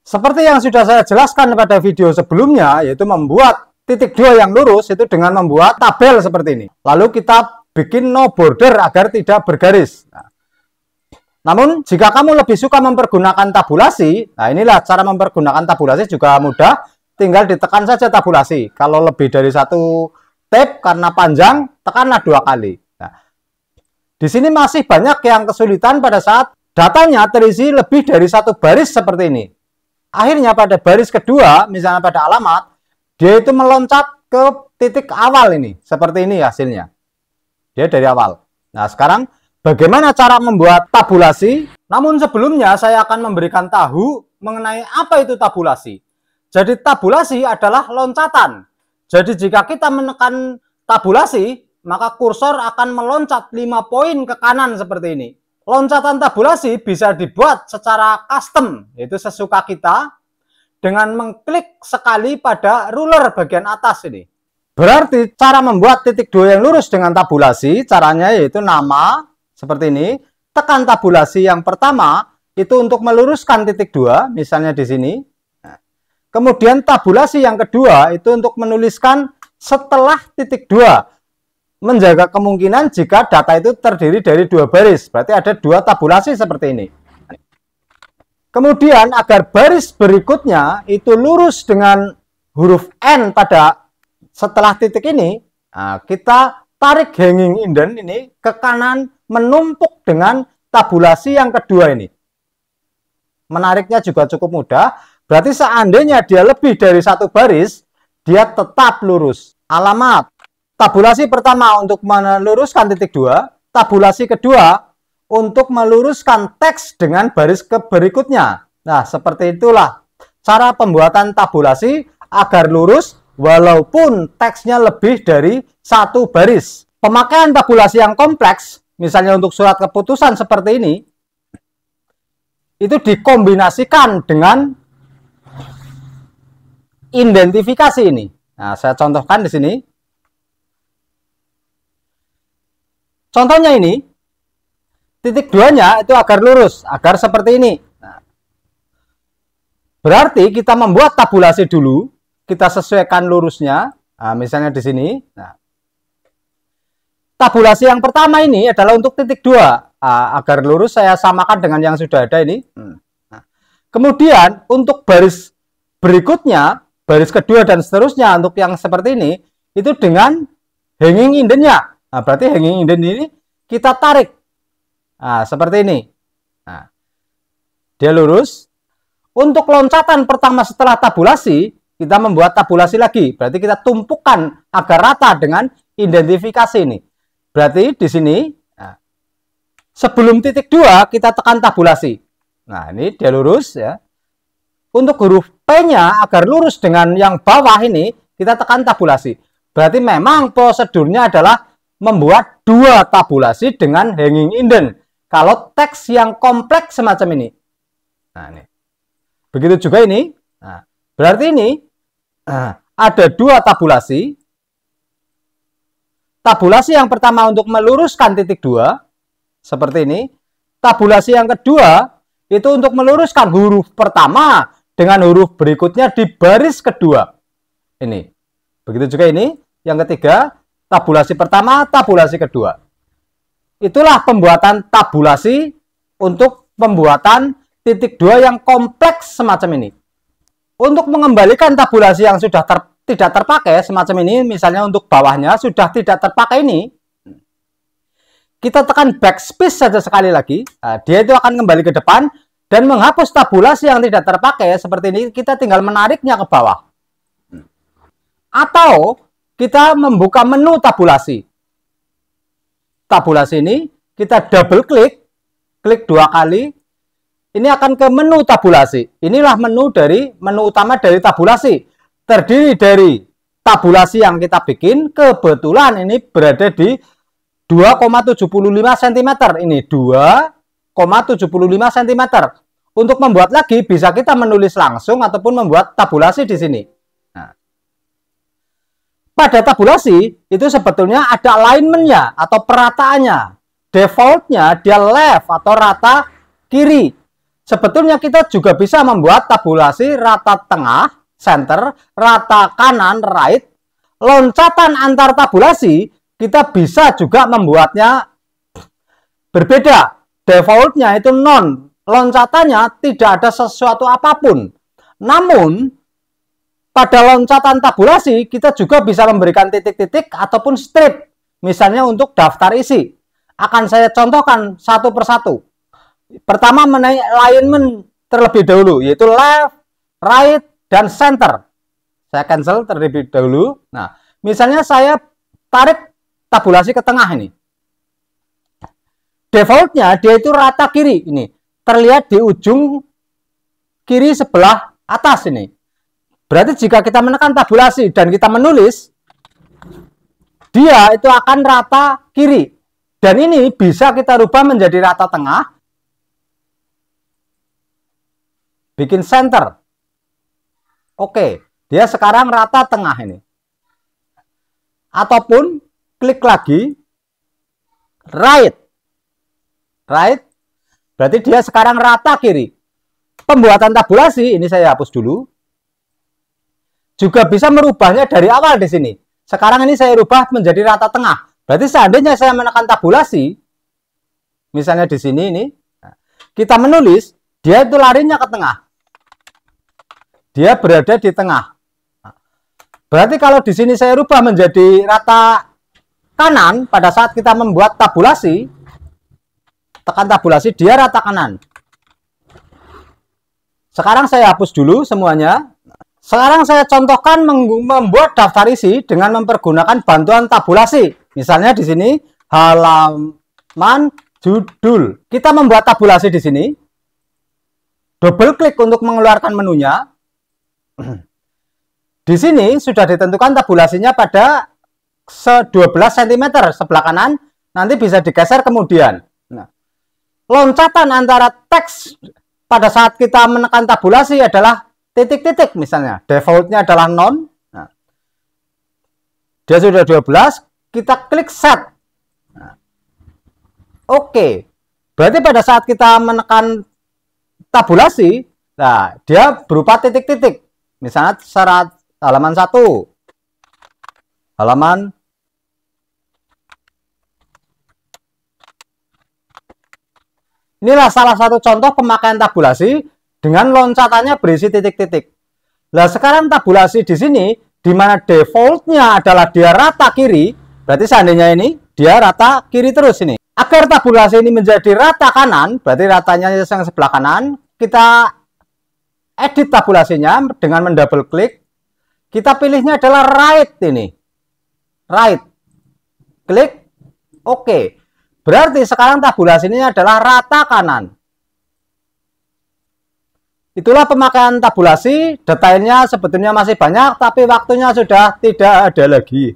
Seperti yang sudah saya jelaskan pada video sebelumnya, yaitu membuat titik 2 yang lurus itu dengan membuat tabel seperti ini. Lalu kita bikin no border agar tidak bergaris. Namun jika kamu lebih suka mempergunakan tabulasi, nah inilah cara mempergunakan tabulasi juga mudah. Tinggal ditekan saja tabulasi. Kalau lebih dari satu tab karena panjang, tekanlah 2 kali. Nah, di sini masih banyak yang kesulitan pada saat datanya terisi lebih dari satu baris seperti ini. Akhirnya pada baris kedua, misalnya pada alamat, dia itu meloncat ke titik awal ini. Seperti ini hasilnya. Dia dari awal. Nah, sekarang bagaimana cara membuat tabulasi? Namun sebelumnya saya akan memberikan tahu mengenai apa itu tabulasi. Jadi tabulasi adalah loncatan. Jadi jika kita menekan tabulasi, maka kursor akan meloncat 5 poin ke kanan seperti ini. Loncatan tabulasi bisa dibuat secara custom, yaitu sesuka kita, dengan mengklik sekali pada ruler bagian atas ini. Berarti cara membuat titik 2 yang lurus dengan tabulasi, caranya yaitu nama, seperti ini. Tekan tabulasi yang pertama, itu untuk meluruskan titik 2, misalnya di sini. Kemudian tabulasi yang kedua itu untuk menuliskan setelah titik 2. Menjaga kemungkinan jika data itu terdiri dari 2 baris. Berarti ada 2 tabulasi seperti ini. Kemudian agar baris berikutnya itu lurus dengan huruf N pada setelah titik ini, nah, kita tarik hanging indent ini ke kanan menumpuk dengan tabulasi yang kedua ini. Menariknya juga cukup mudah. Berarti seandainya dia lebih dari 1 baris, dia tetap lurus. Alamat. Tabulasi pertama untuk meluruskan titik 2. Tabulasi kedua untuk meluruskan teks dengan baris berikutnya. Nah, seperti itulah cara pembuatan tabulasi agar lurus walaupun teksnya lebih dari 1 baris. Pemakaian tabulasi yang kompleks, misalnya untuk surat keputusan seperti ini, itu dikombinasikan dengan identifikasi ini. Nah, saya contohkan di sini. Contohnya ini, titik 2-nya itu agar lurus, agar seperti ini. Nah, berarti kita membuat tabulasi dulu, kita sesuaikan lurusnya. Nah, misalnya di sini. Nah, tabulasi yang pertama ini adalah untuk titik 2. Nah, agar lurus saya samakan dengan yang sudah ada ini. Nah, kemudian untuk baris berikutnya, baris kedua dan seterusnya untuk yang seperti ini, itu dengan hanging indent-nya. Nah, berarti hanging indent ini kita tarik. Nah, seperti ini. Nah, dia lurus. Untuk loncatan pertama setelah tabulasi, kita membuat tabulasi lagi. Berarti kita tumpukan agar rata dengan identifikasi ini. Berarti di sini, nah, sebelum titik 2, kita tekan tabulasi. Nah, ini dia lurus ya. Untuk huruf P-nya agar lurus dengan yang bawah ini, kita tekan tabulasi. Berarti memang prosedurnya adalah membuat 2 tabulasi dengan hanging indent. Kalau teks yang kompleks semacam ini. Nah, ini. Begitu juga ini. Nah, berarti ini ada 2 tabulasi. Tabulasi yang pertama untuk meluruskan titik 2. Seperti ini. Tabulasi yang kedua itu untuk meluruskan huruf pertama dengan huruf berikutnya di baris kedua. Ini. Begitu juga ini. Yang ketiga, tabulasi pertama, tabulasi kedua. Itulah pembuatan tabulasi untuk pembuatan titik 2 yang kompleks semacam ini. Untuk mengembalikan tabulasi yang sudah tidak terpakai semacam ini, misalnya untuk bawahnya sudah tidak terpakai ini, kita tekan backspace saja sekali lagi. Nah, dia itu akan kembali ke depan dan menghapus tabulasi yang tidak terpakai seperti ini. Kita tinggal menariknya ke bawah. Atau kita membuka menu tabulasi. Tabulasi ini kita double klik 2 kali. Ini akan ke menu tabulasi. Inilah menu utama dari tabulasi. Terdiri dari tabulasi yang kita bikin. Kebetulan ini berada di 2,75 cm. Ini 2,75 cm. Untuk membuat lagi bisa kita menulis langsung ataupun membuat tabulasi di sini. Nah, pada tabulasi itu sebetulnya ada alignment-nya atau perataannya. Defaultnya dia left atau rata kiri. sebetulnya kita juga bisa membuat tabulasi rata tengah, center, rata kanan, right. Loncatan antar tabulasi kita bisa juga membuatnya berbeda. Defaultnya itu non, loncatannya tidak ada sesuatu apapun. Namun pada loncatan tabulasi kita juga bisa memberikan titik-titik ataupun strip, misalnya untuk daftar isi. Akan saya contohkan satu persatu. Pertama mengenai alignment terlebih dahulu, yaitu left, right, dan center. Saya cancel terlebih dahulu. Nah, misalnya saya tarik tabulasi ke tengah ini. Defaultnya dia itu rata kiri ini. Terlihat di ujung kiri sebelah atas ini. Berarti jika kita menekan tabulasi dan kita menulis, dia itu akan rata kiri. Dan ini bisa kita rubah menjadi rata tengah. Bikin center. Oke, dia sekarang rata tengah ini. Ataupun klik lagi right. Right. Berarti dia sekarang rata kiri. Pembuatan tabulasi ini saya hapus dulu. Juga bisa merubahnya dari awal di sini. Sekarang ini saya rubah menjadi rata tengah. Berarti seandainya saya menekan tabulasi, misalnya di sini ini, kita menulis, dia itu larinya ke tengah. Dia berada di tengah. Berarti kalau di sini saya rubah menjadi rata kanan pada saat kita membuat tabulasi, tekan tabulasi, dia rata kanan. Sekarang saya hapus dulu semuanya. Sekarang saya contohkan membuat daftar isi dengan mempergunakan bantuan tabulasi. Misalnya di sini halaman judul. Kita membuat tabulasi di sini. Double klik untuk mengeluarkan menunya. Di sini sudah ditentukan tabulasinya pada 12 cm sebelah kanan. Nanti bisa digeser kemudian. Nah, loncatan antara teks pada saat kita menekan tabulasi adalah titik-titik misalnya. Defaultnya adalah non. Nah, dia sudah 12, kita klik set. Nah, oke. Berarti pada saat kita menekan tabulasi, nah, dia berupa titik-titik. Misalnya syarat halaman 1. Halaman inilah salah satu contoh pemakaian tabulasi dengan loncatannya berisi titik-titik. Nah, sekarang tabulasi di sini, di mana defaultnya adalah dia rata kiri, berarti seandainya ini, dia rata kiri terus ini. Agar tabulasi ini menjadi rata kanan, berarti ratanya yang sebelah kanan, kita edit tabulasinya dengan mendouble klik. Kita pilihnya adalah right ini. Right. Klik. Oke. Berarti sekarang tabulasi ini adalah rata kanan. Itulah pemakaian tabulasi. Detailnya sebetulnya masih banyak, tapi waktunya sudah tidak ada lagi.